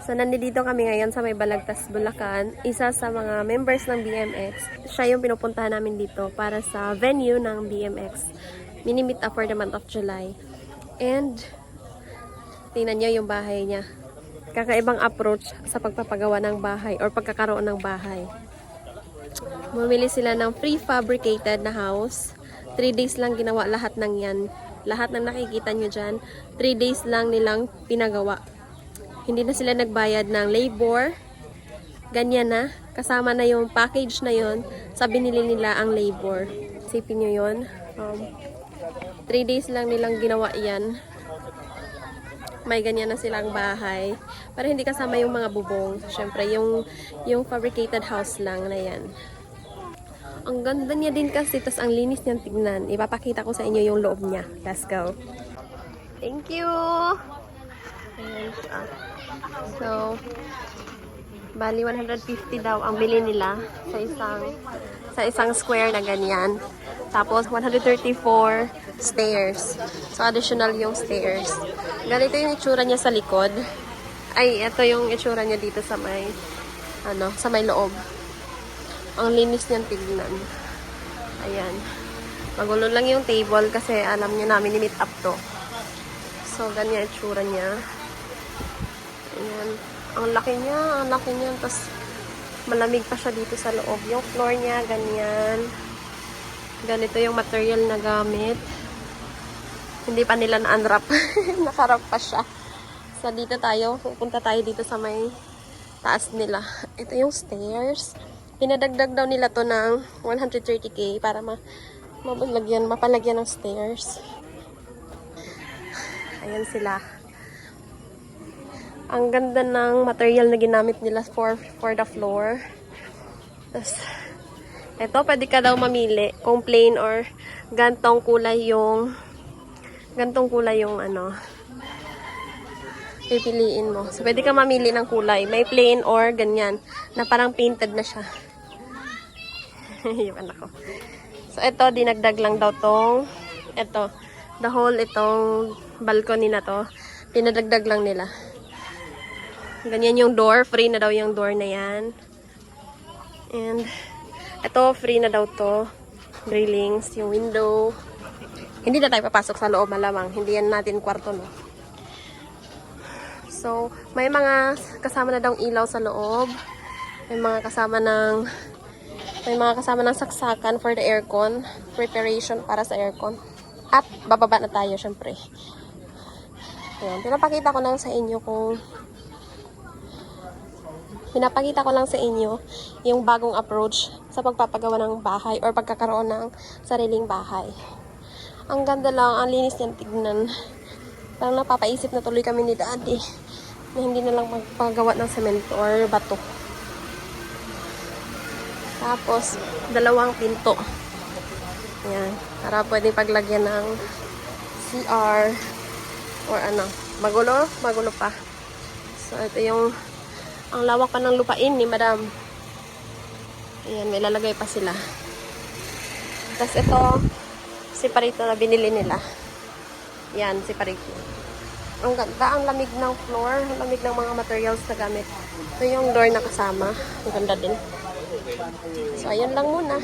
So, nandito kami ngayon sa may Balagtas, Bulacan. Isa sa mga members ng BMX. Siya yung pinupuntahan namin dito para sa venue ng BMX. Mini-meet up for the month of July. And, tingnan nyo yung bahay niya. Kakaibang approach sa pagpapagawa ng bahay or pagkakaroon ng bahay. Bumili sila ng prefabricated na house. 3 days lang ginawa lahat ng yan. Lahat ng nakikita nyo dyan, 3 days lang nilang pinagawa. Hindi na sila nagbayad ng labor. Ganyan na. Kasama na yung package na yon sa binili nila ang labor. Isipin nyo yun. 3 days lang nilang ginawa yan. May ganyan na silang bahay. Para hindi kasama yung mga bubong. Siyempre, yung fabricated house lang na yan. Ang ganda niya din kasi, tas ang linis niyang tignan. Ipapakita ko sa inyo yung loob niya. Let's go. Thank you! Ayan siya. So, bali 150 daw ang bili nila sa isang square na ganyan. Tapos 134 stairs. So, additional yung stairs. Ganito yung itsura niya sa likod. Ay, ito yung itsura niya dito sa may sa may loob. Ang linis niyang tignan. Ayan. Magulo lang yung table kasi alam niyo namin ni-meet up to. So, ganyan itsura niya. Ayan. Ang laki niya. Ang laki niya. Tapos, malamig pa siya dito sa loob. Yung floor niya, ganyan. Ganito yung material na gamit. Hindi pa nila na-unwrap. Nakarap pa siya. So, dito tayo. Pupunta tayo dito sa may taas nila. Ito yung stairs. Pinadagdag daw nila to ng 130k para mapalagyan ng stairs. Ayan sila. Ang ganda ng material na ginamit nila for the floor. Tapos, ito, pwede ka daw mamili kung plain or gantong kulay yung pipiliin mo. So, pwede ka mamili ng kulay. May plain or ganyan na parang painted na siya. Yung anak ko. So, ito, dinagdag lang daw the whole itong balcony na to. Pinadagdag lang nila. Ganyan yung door. Free na daw yung door na yan. And, ito, free na daw to. Railings, yung window. Hindi na tayo papasok sa loob, malamang. Hindi yan natin kwarto, no? So, may mga kasama na daw ilaw sa loob. May mga kasama ng saksakan for the aircon. Preparation para sa aircon. At bababa na tayo, syempre. Ayan, pinapakita ko lang sa inyo yung bagong approach sa pagpapagawa ng bahay or pagkakaroon ng sariling bahay. Ang ganda lang, ang linis niyang tignan. Parang napapaisip na tuloy kami ni Daddy na hindi na lang magpagawa ng semento or bato. Tapos, 2 pinto. Ayan. Para pwede paglagyan ng CR or magulo pa. So, ito yung ang lawak pa ng lupain ni Madam. Ayan, may lalagay pa sila. Tapos ito, separate na binili nila. Yan, separate. Ang ganda, ang lamig ng floor, ang lamig ng mga materials na gamit. Ito yung door na kasama. Ang ganda din. So, ayun lang muna.